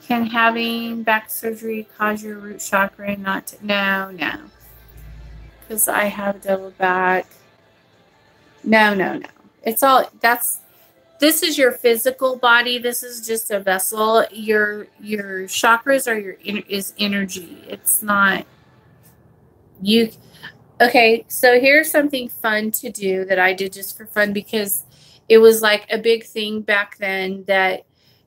Can having back surgery cause your root chakra not to? No. Because I have double back. No. It's all, this is your physical body. This is just a vessel. Your chakras are is energy. It's not you. Okay, so here's something fun to do that I did just for fun, because it was like a big thing back then that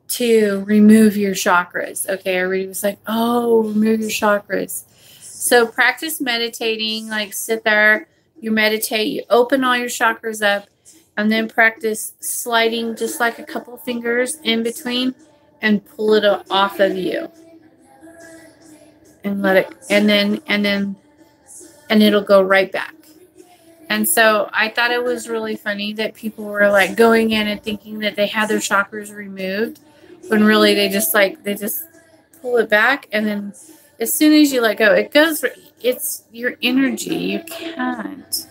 to remove your chakras. Okay, everybody was like, oh, remove your chakras. So practice meditating, like sit there, you meditate, you open all your chakras up, and then practice sliding just like a couple fingers in between and pull it off of you. And let it, and then it'll go right back. And so I thought it was really funny that people were like going in and thinking that they had their chakras removed, when really they just pull it back, and then as soon as you let go, it goes. It's your energy. You can't.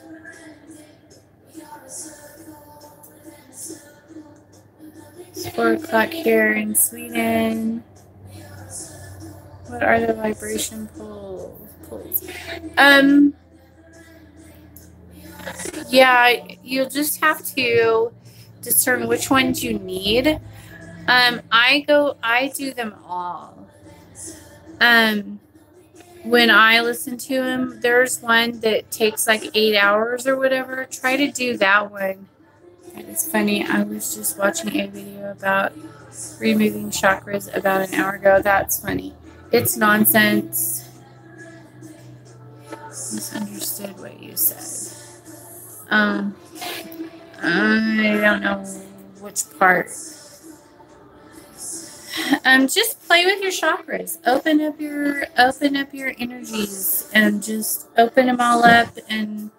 It's 4 o'clock here in Sweden. What are the vibration pulls? Yeah, you'll just have to discern which ones you need. I do them all. When I listen to him, there's one that takes like 8 hours or whatever. Try to do that one. That is funny. I was just watching a video about removing chakras about an hour ago. That's funny. It's nonsense. Misunderstood what you said. I don't know which part. Just play with your chakras. Open up your energies and just open them all up, and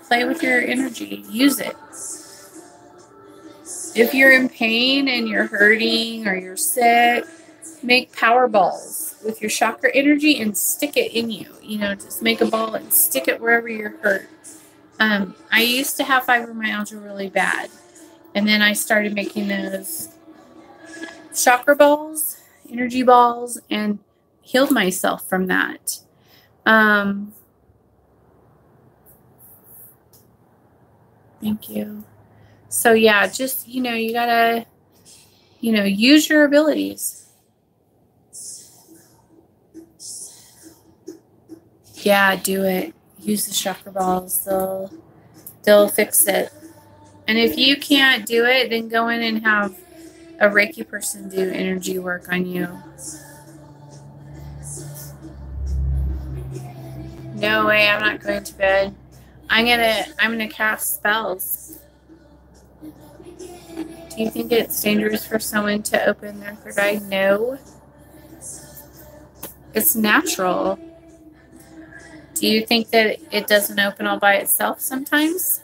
play with your energy. Use it. If you're in pain and you're hurting or you're sick, make power balls with your chakra energy and stick it in you. Just make a ball and stick it wherever you're hurt. I used to have fibromyalgia really bad, and then I started making those chakra balls, energy balls, and healed myself from that. Thank you. So yeah, just, you gotta, use your abilities. Yeah, do it. Use the chakra balls. They'll fix it. And if you can't do it, then go in and have a Reiki person do energy work on you. No way, I'm not going to bed. I'm gonna cast spells. Do you think it's dangerous for someone to open their third eye? No. It's natural. Do you think that it doesn't open all by itself sometimes?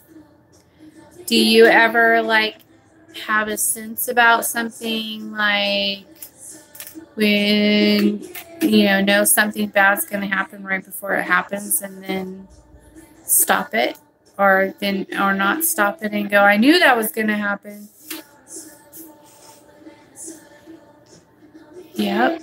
Do you ever have a sense about something, like when know something bad's going to happen right before it happens, and then stop it, or not stop it and go, I knew that was going to happen? Yep.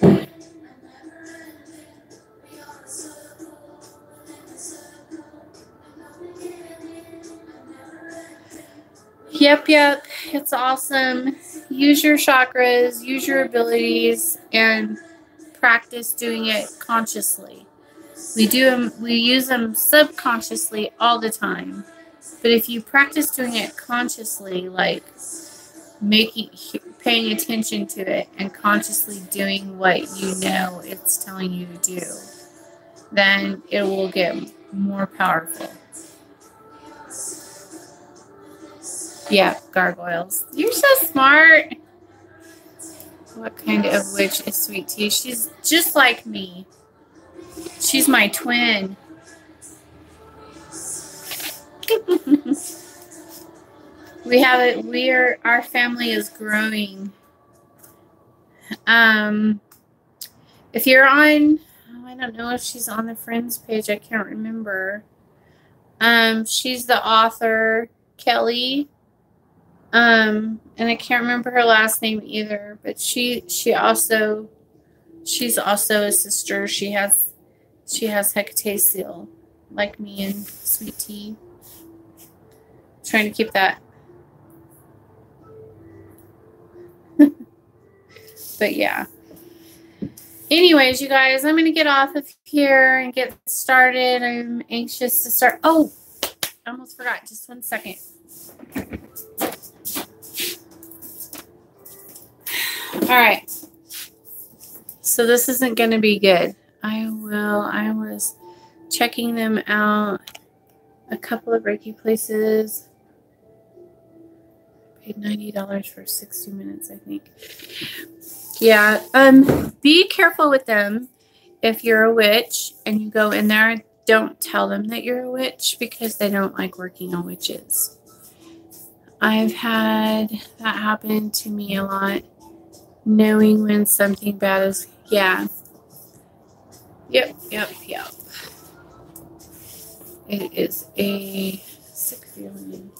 Yep. It's awesome. Use your chakras, use your abilities, and practice doing it consciously. We use them subconsciously all the time. But if you practice doing it consciously, like paying attention to it and consciously doing what it's telling you to do, then it will get more powerful. Yeah, gargoyles. You're so smart. What kind of witch is Sweet Tea? She's just like me. She's my twin. Our family is growing. If you're on, I don't know if she's on the friends page. I can't remember. She's the author, Kelly. And I can't remember her last name either, but she's also a sister. She has Hecate seal, like me and Sweet Tea. Trying to keep that. But yeah. Anyways, you guys, I'm going to get off of here and get started. I'm anxious to start. Oh, I almost forgot. Just 1 second. All right. So this isn't going to be good. I was checking them out. A couple of Reiki places. Paid $90 for 60 minutes, I think. Yeah. Be careful with them if you're a witch and you go in there. don't tell them that you're a witch because they don't like working on witches. I've had that happen to me a lot. Knowing when something bad is, yeah. Yep. It is a sick feeling.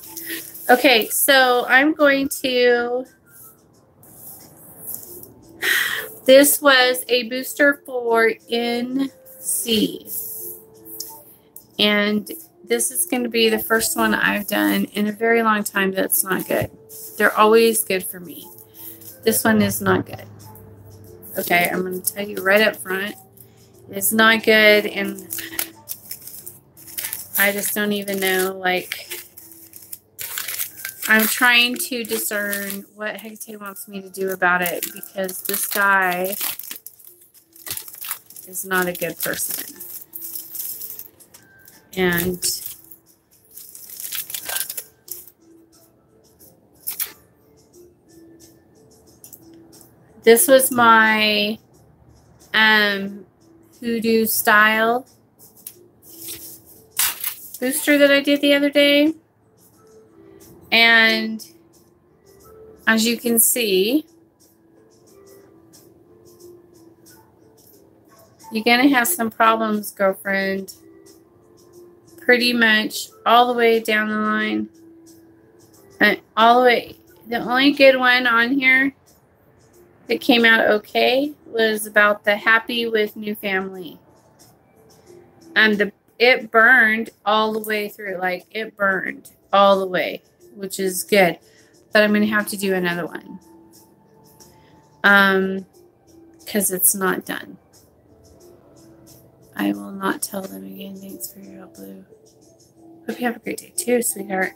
Okay, so I'm going to, this was a booster for NC. And this is going to be the first one I've done in a very long time that's not good. They're always good for me. This one is not good. Okay, I'm going to tell you right up front. It's not good, and I just don't even know, like, I'm trying to discern what Hecate wants me to do about it, because this guy is not a good person. And this was my hoodoo style booster that I did the other day. And as you can see, you're going to have some problems, girlfriend. Pretty much all the way down the line. And all the way. The only good one on here that came out okay was about the happy with new family. And it burned all the way through. Like, it burned all the way, which is good. But I'm going to have to do another one. Because it's not done. I will not tell them again. Thanks for your help, Blue. Hope you have a great day too, sweetheart.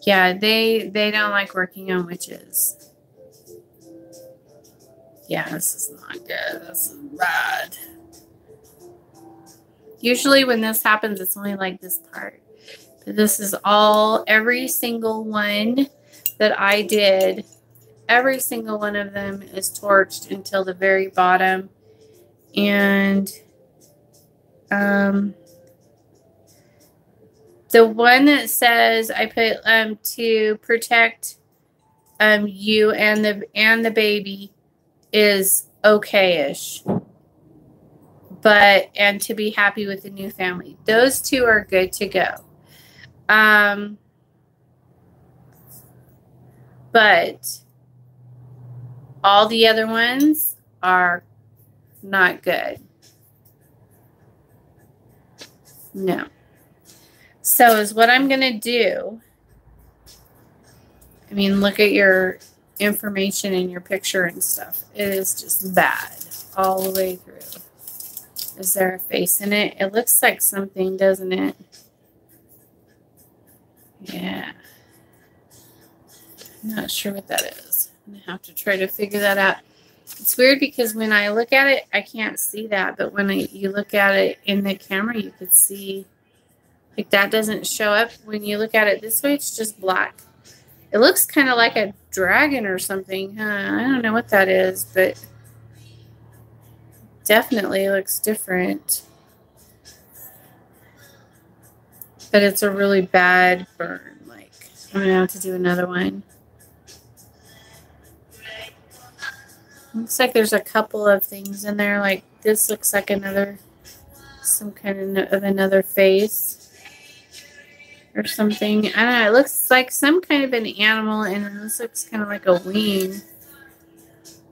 Yeah, they don't like working on witches. Yeah, this is not good. This is bad. Usually when this happens, it's only like this part. But this is all, every single one that I did, every single one of them is torched until the very bottom. And the one that says I put to protect you and the baby is okay-ish. But and to be happy with the new family. Those two are good to go. But all the other ones are not good. No. So is what I'm going to do. I mean, look at your information and your picture and stuff. It is just bad all the way through. Is there a face in it? It looks like something, doesn't it? Yeah. I'm not sure what that is. I'm going to have to try to figure that out. It's weird because when I look at it, I can't see that. But when you look at it in the camera, you could see, like, that doesn't show up. When you look at it this way, it's just black. It looks kind of like a dragon or something. Huh? I don't know what that is, but definitely looks different. But it's a really bad burn. Like, I'm going to have to do another one. Looks like there's a couple of things in there. Like, this looks like another, some kind of another face or something. I don't know. It looks like some kind of an animal, and then this looks kind of like a wing.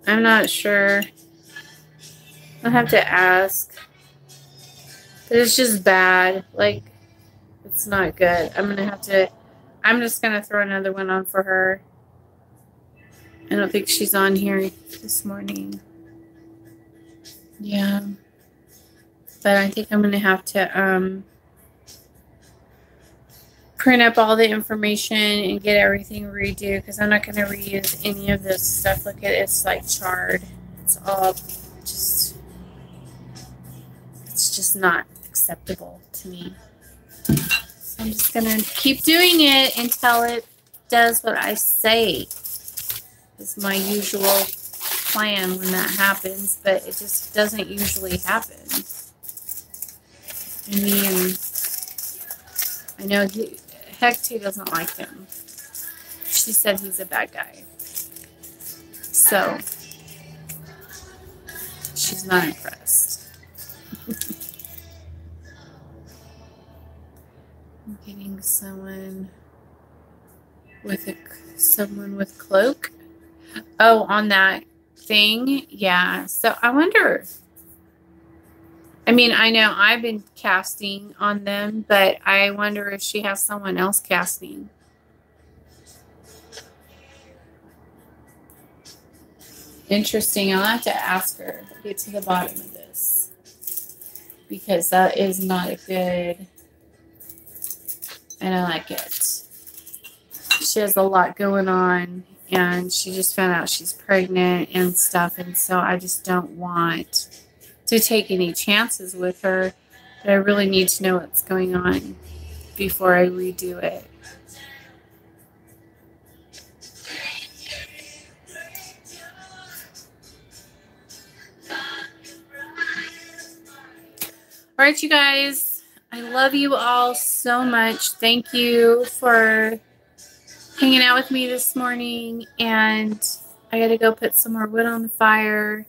I'm not sure. I'll have to ask. But it's just bad. Like, it's not good. I'm just going to throw another one on for her. I don't think she's on here this morning. Yeah. But I think I'm going to have to print up all the information and get everything redo, because I'm not going to reuse any of this stuff. Look at it. It's like charred. It's all just, it's just not acceptable to me. So I'm just going to keep doing it until it does what I say. Is my usual plan when that happens, but it just doesn't usually happen. I mean, I know Hecate doesn't like him. She said he's a bad guy. So, she's not impressed. I'm getting someone with cloak. Oh, on that thing? Yeah. So, I wonder. I mean, I know I've been casting on them, but I wonder if she has someone else casting. Interesting. I'll have to ask her, get to the bottom of this, because that is not a good, and I like it. She has a lot going on, and she just found out she's pregnant and stuff, and so I just don't want to take any chances with her, but I really need to know what's going on before I redo it. All right, you guys, I love you all so much. Thank you for hanging out with me this morning, and I got to go put some more wood on the fire,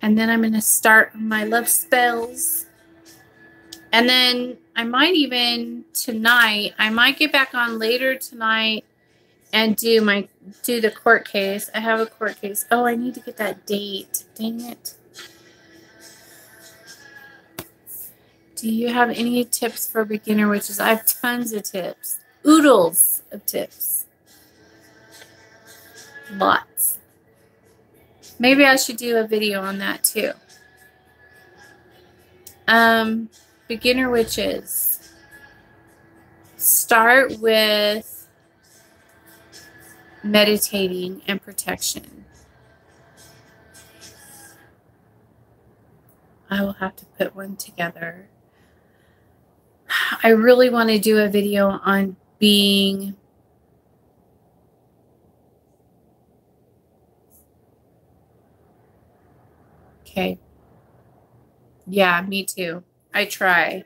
and then I'm going to start my love spells, and then I might even tonight, I might get back on later tonight and do the court case. I have a court case. Oh, I need to get that date. Dang it. Do you have any tips for beginner witches? I have tons of tips. Oodles of tips. Lots. Maybe I should do a video on that too. Beginner witches. Start with meditating and protection. I will have to put one together. I really want to do a video on being okay. Yeah, me too. I try.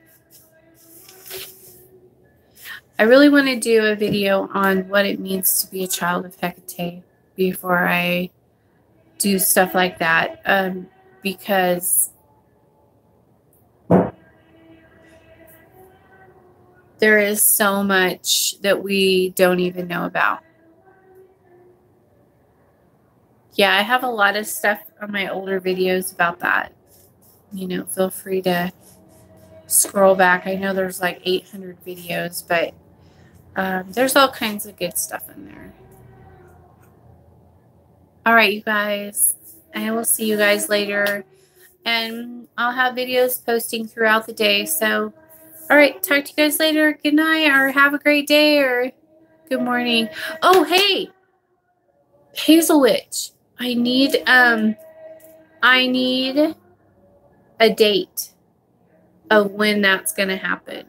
I really want to do a video on what it means to be a child of Hecate before I do stuff like that, because there is so much that we don't even know about. Yeah, I have a lot of stuff on my older videos about that. You know, feel free to scroll back. I know there's like 800 videos, but there's all kinds of good stuff in there. All right, you guys. I will see you guys later. And I'll have videos posting throughout the day. So, all right, talk to you guys later. Good night, or have a great day, or good morning. Oh, hey, Hazel Witch. I need a date of when that's going to happen.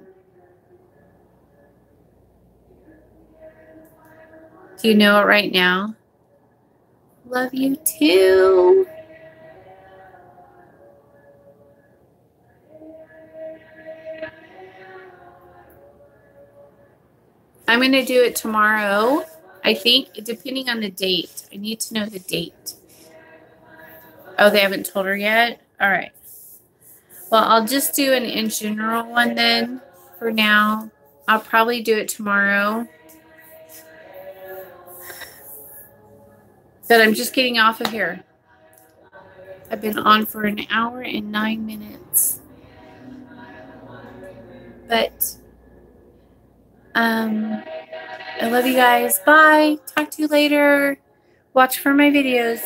Do you know it right now? Love you too. I'm going to do it tomorrow. I think, depending on the date. I need to know the date. Oh, they haven't told her yet? All right. Well, I'll just do an in general one then for now. I'll probably do it tomorrow. But I'm just getting off of here. I've been on for an hour and 9 minutes. But I love you guys. Bye. Talk to you later. Watch for my videos.